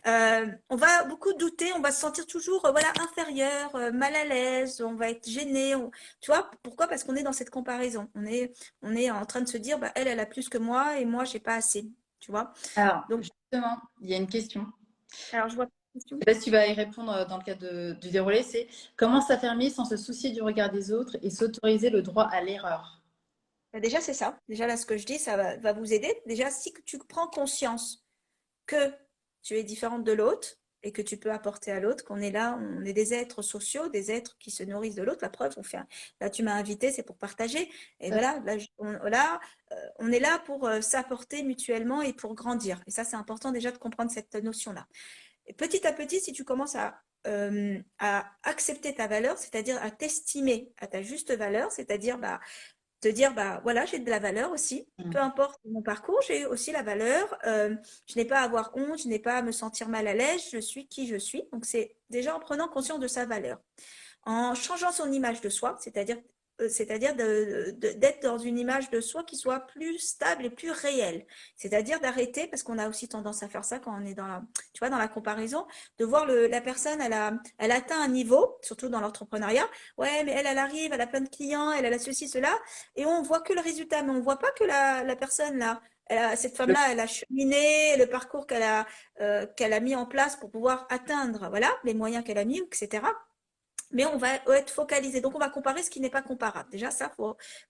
On va beaucoup douter, on va se sentir toujours voilà, inférieur, mal à l'aise, on va être gêné. Tu vois, pourquoi? Parce qu'on est dans cette comparaison. On est en train de se dire, bah, elle a plus que moi et moi, j'ai pas assez. Tu vois? Alors, Donc, justement, il y a une question. alors je vois pas la Je question. sais pas si tu vas y répondre dans le cadre du déroulé, c'est comment s'affirmer sans se soucier du regard des autres et s'autoriser le droit à l'erreur. Bah, déjà, c'est ça. Déjà, là, ce que je dis, ça va vous aider. Déjà, si tu prends conscience que tu es différente de l'autre et que tu peux apporter à l'autre, qu'on est là, on est des êtres sociaux, des êtres qui se nourrissent de l'autre. La preuve, là, tu m'as invité, c'est pour partager. Et Ça, voilà, on est là pour s'apporter mutuellement et pour grandir. Et ça, c'est important déjà de comprendre cette notion-là. Et petit à petit, si tu commences à accepter ta valeur, c'est-à-dire à t'estimer à ta juste valeur, c'est-à-dire bah, te dire, bah voilà, j'ai de la valeur aussi. Peu mm. importe mon parcours, j'ai aussi la valeur. Je n'ai pas à avoir honte, je n'ai pas à me sentir mal à l'aise, je suis qui je suis. Donc, c'est déjà en prenant conscience de sa valeur. En changeant son image de soi, c'est-à-dire d'être dans une image de soi qui soit plus stable et plus réelle. C'est-à-dire d'arrêter, parce qu'on a aussi tendance à faire ça quand on est tu vois, dans la comparaison, de voir la personne, elle a atteint un niveau, surtout dans l'entrepreneuriat. Ouais, mais elle arrive, elle a plein de clients, elle a ceci, cela, et on voit que le résultat, mais on voit pas que la personne là, cette femme-là, elle a cheminé le parcours qu'elle a mis en place pour pouvoir atteindre, voilà, les moyens qu'elle a mis, etc. Mais on va être focalisé. Donc, on va comparer ce qui n'est pas comparable. Déjà, ça,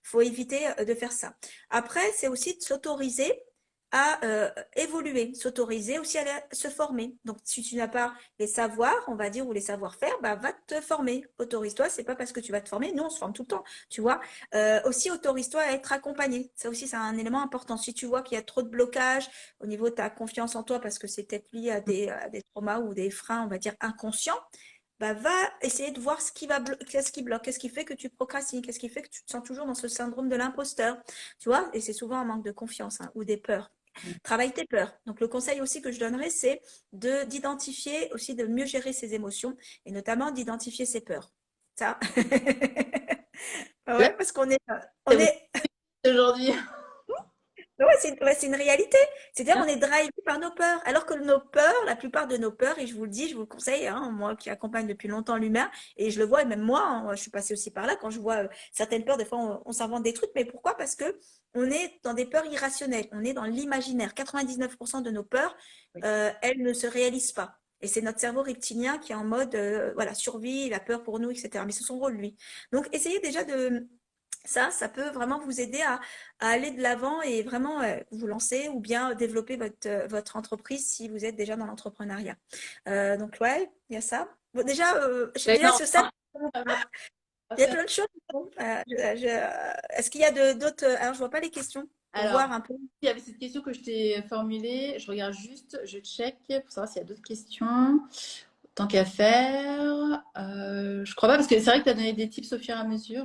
faut éviter de faire ça. Après, c'est aussi de s'autoriser à évoluer, s'autoriser aussi à se former. Donc, si tu n'as pas les savoirs, on va dire, ou les savoir-faire, bah, va te former. Autorise-toi. C'est pas parce que tu vas te former. Nous, on se forme tout le temps, tu vois. Aussi, autorise-toi à être accompagné. Ça aussi, c'est un élément important. Si tu vois qu'il y a trop de blocage au niveau de ta confiance en toi, parce que c'est peut-être lié à des traumas ou des freins, on va dire, inconscients, bah, va essayer de voir qu'est-ce qui bloque, qu'est-ce qui fait que tu procrastines, qu'est-ce qui fait que tu te sens toujours dans ce syndrome de l'imposteur, tu vois, et c'est souvent un manque de confiance hein, ou des peurs. Travaille tes peurs. Donc, le conseil aussi que je donnerais, c'est d'identifier aussi, de mieux gérer ses émotions et notamment d'identifier ses peurs. Ça. Là, Ouais, parce qu'on est, c'est on vous est, aujourd'hui. ouais, c'est une réalité. C'est-à-dire, on est drivé par nos peurs. Alors que nos peurs, la plupart de nos peurs, et je vous le dis, je vous le conseille, hein, moi qui accompagne depuis longtemps l'humain, et je le vois, et même moi, hein, je suis passée aussi par là, quand je vois certaines peurs, des fois, on s'invente des trucs. Mais pourquoi? Parce que on est dans des peurs irrationnelles. On est dans l'imaginaire. 99% de nos peurs, Oui. elles ne se réalisent pas. Et c'est notre cerveau reptilien qui est en mode voilà, survie, la peur pour nous, etc. Mais c'est son rôle, lui. Donc, essayez déjà ça peut vraiment vous aider à aller de l'avant et vraiment vous lancer ou bien développer votre entreprise si vous êtes déjà dans l'entrepreneuriat. Donc, ouais, il y a ça. Bon, déjà, déjà, D'accord. ce stade, il y a plein de choses. Bon, est-ce qu'il y a d'autres. Alors, je vois pas les questions pour Alors, voir un peu. il y avait cette question que je t'ai formulée. Je regarde juste, je check pour savoir s'il y a d'autres questions. Tant qu'à faire. Je crois pas, parce que c'est vrai que tu as donné des tips au fur et à mesure.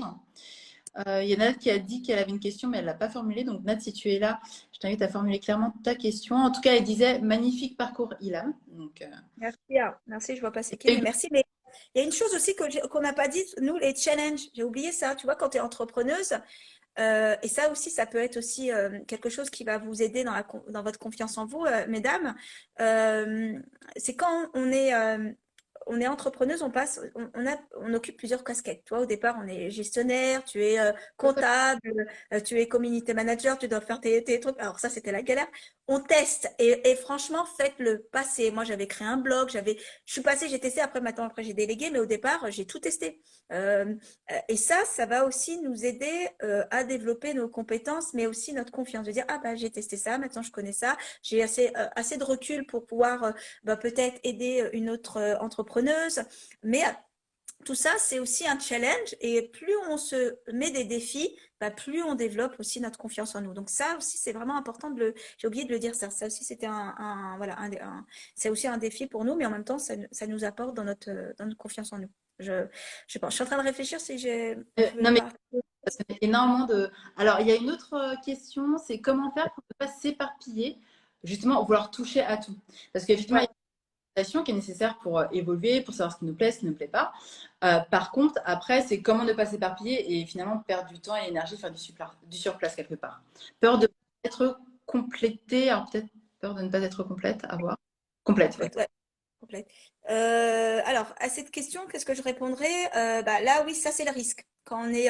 Il y a Nat qui a dit qu'elle avait une question, mais elle ne l'a pas formulée. Donc, Nat, si tu es là, je t'invite à formuler clairement ta question. En tout cas, elle disait magnifique parcours, Ilham. Donc, Merci, merci, je vois pas c'est qui, mais merci. Mais il y a une chose aussi qu'on n'a pas dit, nous, les challenges. J'ai oublié ça. Tu vois, quand tu es entrepreneuse, et ça aussi, ça peut être aussi quelque chose qui va vous aider dans votre confiance en vous, mesdames. C'est quand on est on est entrepreneuse, on occupe plusieurs casquettes. Toi, au départ, on est gestionnaire, tu es comptable, tu es community manager, tu dois faire tes trucs. Alors ça, c'était la galère. On teste et franchement, faites-le passer. Moi, j'avais créé un blog, je suis passée, j'ai testé. Après j'ai délégué, mais au départ, j'ai tout testé. Et ça va aussi nous aider à développer nos compétences, mais aussi notre confiance. De dire, ah bah j'ai testé ça, maintenant je connais ça, j'ai assez de recul pour pouvoir peut-être aider une autre entrepreneuse. Mais tout ça, c'est aussi un challenge. Et plus on se met des défis, plus on développe aussi notre confiance en nous. Donc ça aussi, c'est vraiment important j'ai oublié de le dire ça. Ça aussi, c'était c'est aussi un défi pour nous, mais en même temps, ça nous apporte dans notre confiance en nous. Je pense. Je suis en train de réfléchir si j'ai. Non, mais énormément de. Alors, il y a une autre question, c'est comment faire pour ne pas s'éparpiller, justement, vouloir toucher à tout. Parce qu'effectivement, il y a une adaptation qui est nécessaire pour évoluer, pour savoir ce qui nous plaît, ce qui ne nous plaît pas. Par contre, après, c'est comment ne pas s'éparpiller et finalement perdre du temps et l'énergie, faire du surplace quelque part. Peur de ne pas être complétée, alors peut-être peur de ne pas être complète, à voir. Complète, ouais. Complète. Alors, à cette question, qu'est-ce que je répondrais? Là, oui, ça, c'est le risque. Quand on est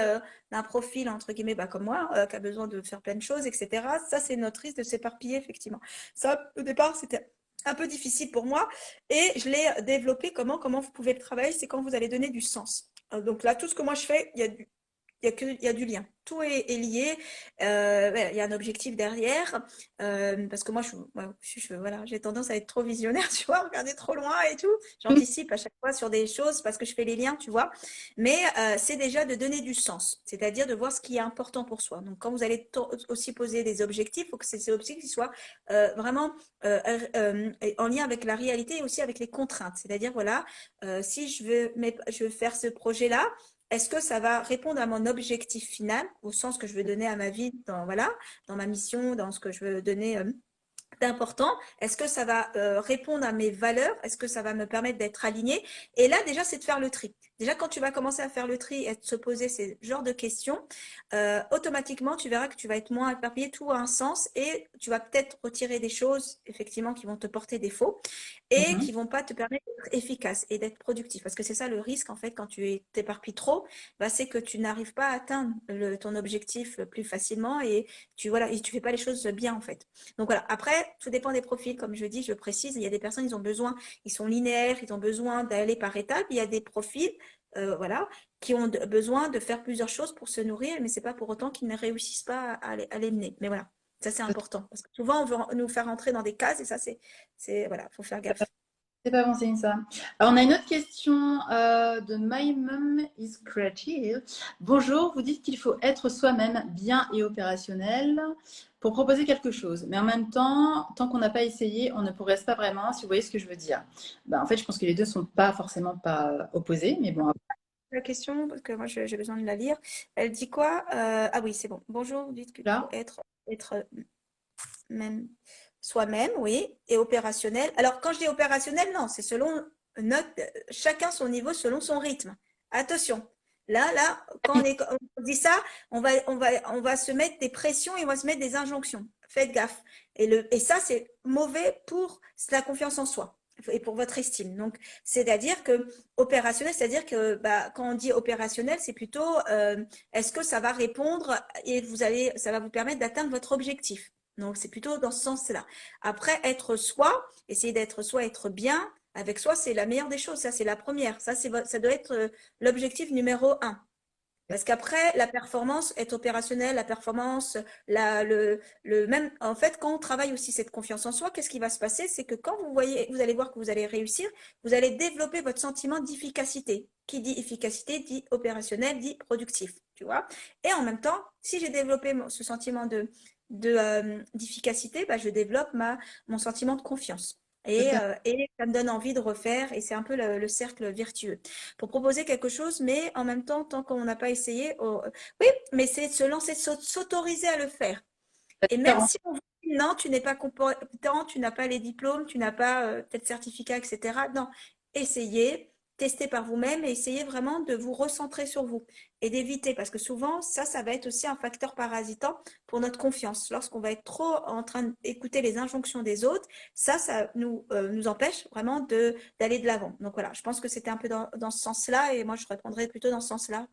d'un profil, entre guillemets, comme moi, qui a besoin de faire plein de choses, etc., ça, c'est notre risque de s'éparpiller, effectivement. Ça, au départ, c'était un peu difficile pour moi et je l'ai développé. Comment vous pouvez le travailler? C'est quand vous allez donner du sens. Donc là, tout ce que moi, je fais, il y a du lien. Tout est lié. Il y a un objectif derrière. Parce que moi, voilà, j'ai tendance à être trop visionnaire, tu vois, regarder trop loin et tout. J'anticipe à chaque fois sur des choses parce que je fais les liens, tu vois. Mais c'est déjà de donner du sens, c'est-à-dire de voir ce qui est important pour soi. Donc, quand vous allez aussi poser des objectifs, il faut que ces objectifs soient vraiment en lien avec la réalité et aussi avec les contraintes. C'est-à-dire, voilà, si je veux faire ce projet-là, est-ce que ça va répondre à mon objectif final, au sens que je veux donner à ma vie, dans ma mission, dans ce que je veux donner d'important? Est-ce que ça va répondre à mes valeurs? Est-ce que ça va me permettre d'être aligné? Et là, déjà, c'est de faire le tri. Déjà, quand tu vas commencer à faire le tri et de se poser ces genres de questions, automatiquement, tu verras que tu vas être moins éparpillé, tout a un sens et tu vas peut-être retirer des choses, effectivement, qui vont te porter défaut et qui vont pas te permettre d'être efficace et d'être productif. Parce que c'est ça le risque, en fait, quand tu t'éparpilles trop, c'est que tu n'arrives pas à atteindre ton objectif plus facilement et tu fais pas les choses bien, en fait. Donc voilà, après, tout dépend des profils, comme je dis, je précise, il y a des personnes, ils sont linéaires, ils ont besoin d'aller par étapes, il y a des profils, qui ont besoin de faire plusieurs choses pour se nourrir, mais c'est pas pour autant qu'ils ne réussissent pas à les mener. Mais voilà, ça c'est important, parce que souvent on veut nous faire rentrer dans des cases, et ça voilà, faut faire gaffe. C'est pas bon signe ça. Alors, on a une autre question de My Mom is Creative. Bonjour, vous dites qu'il faut être soi-même bien et opérationnel pour proposer quelque chose. Mais en même temps, tant qu'on n'a pas essayé, on ne progresse pas vraiment, si vous voyez ce que je veux dire. En fait, je pense que les deux ne sont pas forcément pas opposés, mais bon. La question, parce que moi j'ai besoin de la lire, elle dit quoi? Ah oui, c'est bon. Bonjour, vous dites qu'il faut être même soi-même, oui, et opérationnel. Alors, quand je dis opérationnel, non, c'est selon chacun son niveau, selon son rythme. Attention, là, quand on dit ça, on va se mettre des pressions et on va se mettre des injonctions. Faites gaffe. Et ça, c'est mauvais pour la confiance en soi et pour votre estime. Donc, c'est-à-dire que opérationnel, c'est-à-dire que quand on dit opérationnel, c'est plutôt est-ce que ça va répondre et ça va vous permettre d'atteindre votre objectif. Donc, c'est plutôt dans ce sens-là. Après, être soi, essayer d'être soi, être bien avec soi, c'est la meilleure des choses. Ça, c'est la première. Ça doit être l'objectif numéro 1. Parce qu'après, la performance est opérationnelle, la performance, même, en fait, quand on travaille aussi cette confiance en soi, qu'est-ce qui va se passer? C'est que quand vous allez voir que vous allez réussir, vous allez développer votre sentiment d'efficacité. Qui dit efficacité dit opérationnel, dit productif, tu vois. Et en même temps, si j'ai développé ce sentiment d'efficacité, je développe mon sentiment de confiance. Et ça me donne envie de refaire, et c'est un peu le cercle vertueux. Pour proposer quelque chose, mais en même temps, tant qu'on n'a pas essayé, oui, mais c'est de se lancer, s'autoriser à le faire. Et même si on vous dit non, tu n'es pas compétent, tu n'as pas les diplômes, tu n'as pas peut-être certificat, etc. Non, essayez, tester par vous-même et essayer vraiment de vous recentrer sur vous et d'éviter, parce que souvent, ça va être aussi un facteur parasitant pour notre confiance. Lorsqu'on va être trop en train d'écouter les injonctions des autres, ça nous empêche vraiment d'aller de l'avant. Donc voilà, je pense que c'était un peu dans ce sens-là et moi, je répondrais plutôt dans ce sens-là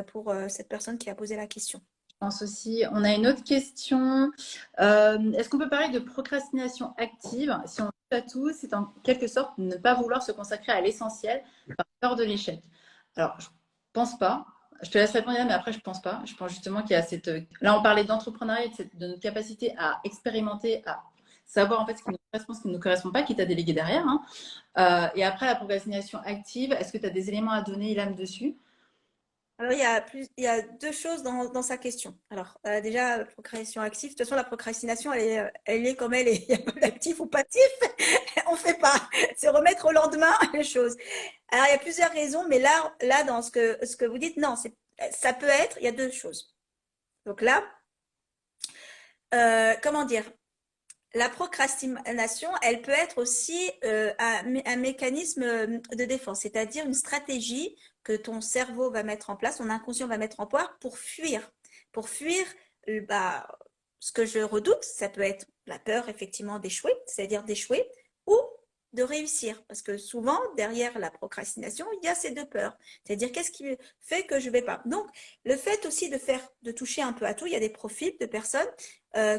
pour cette personne qui a posé la question. Je pense aussi. On a une autre question. Est-ce qu'on peut parler de procrastination active? Si on touche à tout, c'est en quelque sorte ne pas vouloir se consacrer à l'essentiel par peur de l'échec. Alors, je pense pas. Je te laisse répondre, Yann, mais après, je pense pas. Je pense justement qu'il y a cette. Là, on parlait d'entrepreneuriat, de notre capacité à expérimenter, à savoir en fait ce qui nous correspond, ce qui ne nous correspond pas, quitte à déléguer derrière, hein. Et après, la procrastination active, est-ce que tu as des éléments à donner, Ilham, dessus? Alors, il y a deux choses dans sa question. Alors, déjà, procrastination active. De toute façon, la procrastination, elle est comme elle est. Il n'y a pas d'actif ou passif. On ne fait pas. C'est remettre au lendemain les choses. Alors, il y a plusieurs raisons, mais là dans ce que vous dites, non, ça peut être, il y a deux choses. Donc là, comment dire? La procrastination, elle peut être aussi un mécanisme de défense, c'est-à-dire une stratégie que ton cerveau va mettre en place, ton inconscient va mettre en place pour fuir bah, ce que je redoute, ça peut être la peur effectivement d'échouer, c'est-à-dire d'échouer, ou de réussir, parce que souvent derrière la procrastination, il y a ces deux peurs, c'est-à-dire qu'est-ce qui fait que je ne vais pas. Donc le fait aussi de toucher un peu à tout, il y a des profils de personnes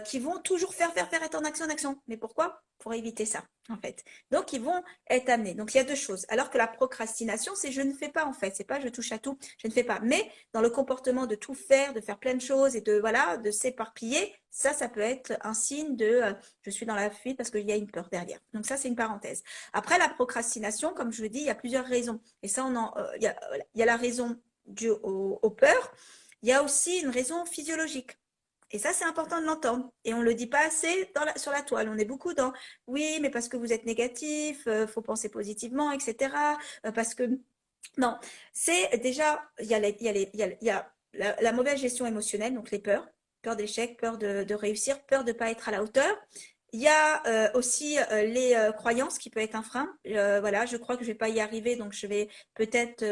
qui vont toujours faire, être en action, en action. Mais pourquoi? Pour éviter ça, en fait. Donc, ils vont être amenés. Donc, il y a deux choses. Alors que la procrastination, c'est je ne fais pas, en fait. C'est pas je touche à tout, je ne fais pas. Mais dans le comportement de tout faire, de faire plein de choses et voilà, de s'éparpiller, ça peut être un signe de je suis dans la fuite parce qu'il y a une peur derrière. Donc, ça, c'est une parenthèse. Après, la procrastination, comme je le dis, il y a plusieurs raisons. Et ça, il y a la raison due aux peurs. Il y a aussi une raison physiologique. Et ça, c'est important de l'entendre. Et on ne le dit pas assez sur la toile. On est beaucoup dans oui, mais parce que vous êtes négatif, faut penser positivement, etc. Parce que non, c'est déjà, il y a la mauvaise gestion émotionnelle, donc les peurs, peur d'échec, peur de réussir, peur de ne pas être à la hauteur. Il y a aussi les croyances qui peut être un frein. Voilà, je crois que je vais pas y arriver, donc je vais peut-être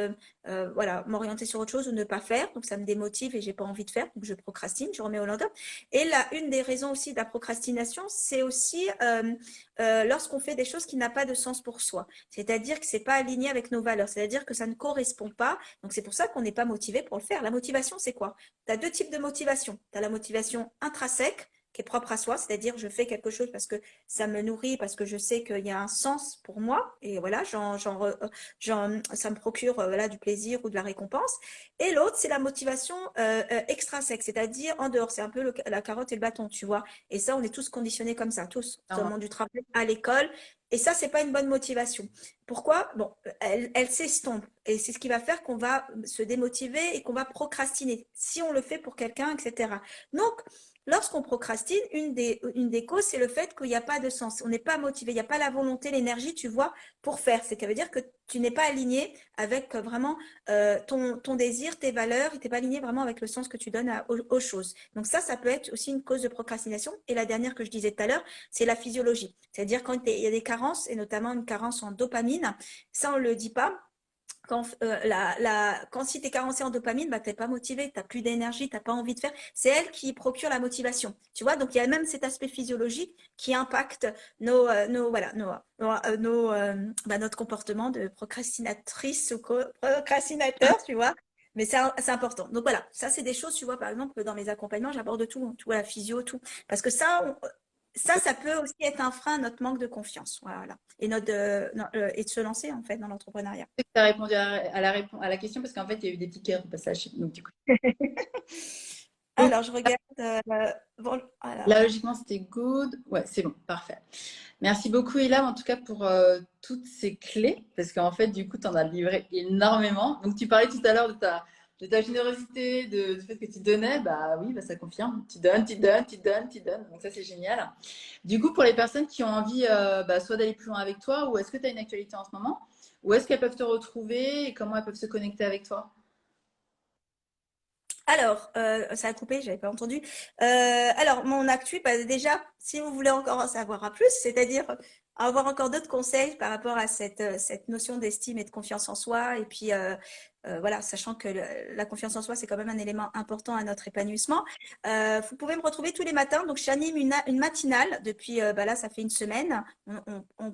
voilà, m'orienter sur autre chose ou ne pas faire. Donc ça me démotive et j'ai pas envie de faire, donc je procrastine, je remets au lendemain. Et là, une des raisons aussi de la procrastination, c'est aussi lorsqu'on fait des choses qui n'ont pas de sens pour soi. C'est-à-dire que c'est pas aligné avec nos valeurs. C'est-à-dire que ça ne correspond pas. Donc c'est pour ça qu'on n'est pas motivé pour le faire. La motivation, c'est quoi? Tu as deux types de motivation. Tu as la motivation intrinsèque qui est propre à soi, c'est-à-dire je fais quelque chose parce que ça me nourrit, parce que je sais qu'il y a un sens pour moi, et voilà, ça me procure voilà, du plaisir ou de la récompense. Et l'autre, c'est la motivation extrinsèque, c'est-à-dire en dehors, c'est un peu la carotte et le bâton, tu vois. Et ça, on est tous conditionnés comme ça, tous, dans le monde du travail, à l'école. Et ça, c'est pas une bonne motivation. Pourquoi? Bon, elle s'estompe. Et c'est ce qui va faire qu'on va se démotiver et qu'on va procrastiner. Si on le fait pour quelqu'un, etc. Donc, lorsqu'on procrastine, une des causes, c'est le fait qu'il n'y a pas de sens. On n'est pas motivé, il n'y a pas la volonté, l'énergie, tu vois, pour faire. C'est ça veut dire que tu n'es pas aligné avec vraiment ton désir, tes valeurs, et tu n'es pas aligné vraiment avec le sens que tu donnes aux choses. Donc ça peut être aussi une cause de procrastination. Et la dernière que je disais tout à l'heure, c'est la physiologie. C'est-à-dire quand il y a des carences, et notamment une carence en dopamine, ça on ne le dit pas. Quand si tu es carencé en dopamine, bah, tu n'es pas motivé, tu n'as plus d'énergie, tu n'as pas envie de faire. C'est elle qui procure la motivation. Tu vois, donc il y a même cet aspect physiologique qui impacte notre comportement de procrastinatrice ou procrastinateur, tu vois. Mais c'est important. Donc voilà, ça c'est des choses, tu vois, par exemple, dans mes accompagnements, j'aborde tout, tu vois, la physio, tout. Parce que ça peut aussi être un frein à notre manque de confiance. Voilà. Et et de se lancer, en fait, dans l'entrepreneuriat. Tu as répondu à la question parce qu'en fait, il y a eu des tickets au passage. Donc, du coup. Alors, je regarde. Bon, Là, logiquement, c'était good. Ouais, c'est bon, parfait. Merci beaucoup, Ilham, en tout cas, pour toutes ces clés, parce qu'en fait, du coup, tu en as livré énormément. Donc, tu parlais tout à l'heure de ta générosité, du fait que tu donnais. Bah oui, bah, ça confirme. Tu donnes, tu donnes, tu donnes, tu donnes. Donc, ça, c'est génial. Du coup, pour les personnes qui ont envie soit d'aller plus loin avec toi, ou est-ce que tu as une actualité en ce moment? Où est-ce qu'elles peuvent te retrouver et comment elles peuvent se connecter avec toi? Alors, ça a coupé, j'avais pas entendu. Alors, mon actu, bah, déjà, si vous voulez encore en savoir un plus, c'est-à-dire avoir encore d'autres conseils par rapport à cette notion d'estime et de confiance en soi. Et puis, voilà, sachant que la confiance en soi, c'est quand même un élément important à notre épanouissement. Vous pouvez me retrouver tous les matins. Donc, j'anime une matinale depuis, là, ça fait une semaine.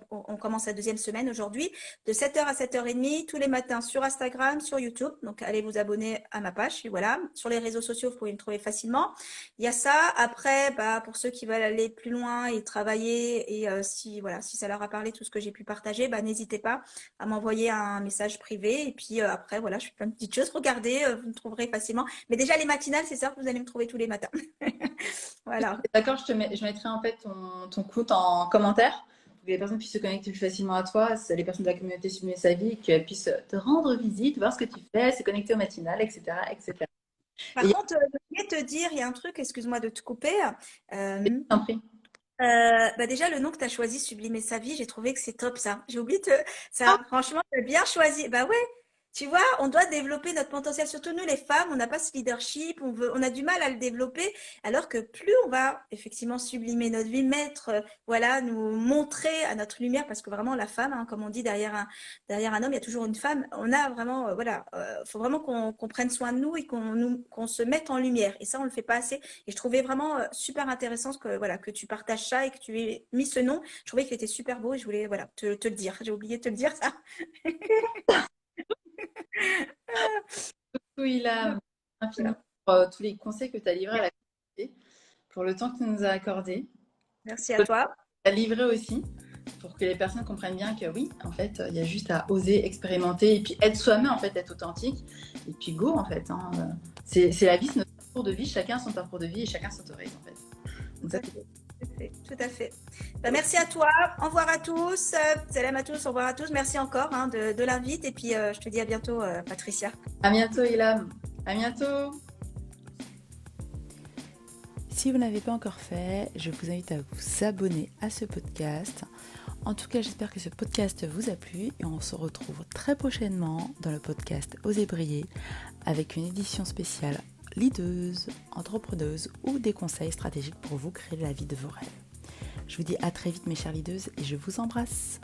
On commence la deuxième semaine aujourd'hui, de 7h à 7h30, tous les matins sur Instagram, sur YouTube. Donc, allez vous abonner à ma page. Et voilà, sur les réseaux sociaux, vous pouvez me trouver facilement. Il y a ça. Après, pour ceux qui veulent aller plus loin et travailler, et si ça leur a parlé tout ce que j'ai pu partager, n'hésitez pas à m'envoyer un message privé. Et puis après, voilà, je fais plein de petites choses. Regardez, vous me trouverez facilement. Mais déjà, les matinales, c'est sûr que vous allez me trouver tous les matins. Voilà. D'accord, je mettrai en fait ton compte en commentaire pour que les personnes puissent se connecter plus facilement à toi, les personnes de la communauté Sublimer sa vie, qu'elles puissent te rendre visite, voir ce que tu fais, se connecter au matinal, etc., etc. Par contre, je voulais te dire, il y a un truc, excuse-moi de te couper. T'en prie. Déjà, le nom que tu as choisi, Sublimer sa vie, j'ai trouvé que c'est top ça. J'ai oublié ça. Franchement, tu as bien choisi. Bah ouais, tu vois, on doit développer notre potentiel. Surtout nous, les femmes, on n'a pas ce leadership, on a du mal à le développer. Alors que plus on va effectivement sublimer notre vie, voilà, nous montrer à notre lumière, parce que vraiment, la femme, hein, comme on dit, derrière un homme, il y a toujours une femme. On a vraiment, faut vraiment qu'on prenne soin de nous et qu'on se mette en lumière. Et ça, on le fait pas assez. Et je trouvais vraiment super intéressant que tu partages ça et que tu aies mis ce nom. Je trouvais qu'il était super beau et je voulais te le dire. J'ai oublié de te le dire ça. Il a infiniment pour tous les conseils que tu as livrés à la communauté, pour le temps que tu nous as accordé. Merci à toi. À livrer aussi, pour que les personnes comprennent bien que oui, en fait, il y a juste à oser expérimenter et puis être soi-même, en fait, être authentique. Et puis go, en fait. Hein. C'est la vie, c'est notre parcours de vie. Chacun a son parcours de vie et chacun s'autorise, en fait. Donc, ça, tout à fait. Merci à toi. Au revoir à tous. Salam à tous. Au revoir à tous. Merci encore de l'invite. Et puis, je te dis à bientôt, Patricia. À bientôt, Ilham. À bientôt. Si vous n'avez pas encore fait, je vous invite à vous abonner à ce podcast. En tout cas, j'espère que ce podcast vous a plu et on se retrouve très prochainement dans le podcast Osez briller avec une édition spéciale leaduse, entrepreneuse ou des conseils stratégiques pour vous créer la vie de vos rêves. Je vous dis à très vite mes chères leadeuses et je vous embrasse.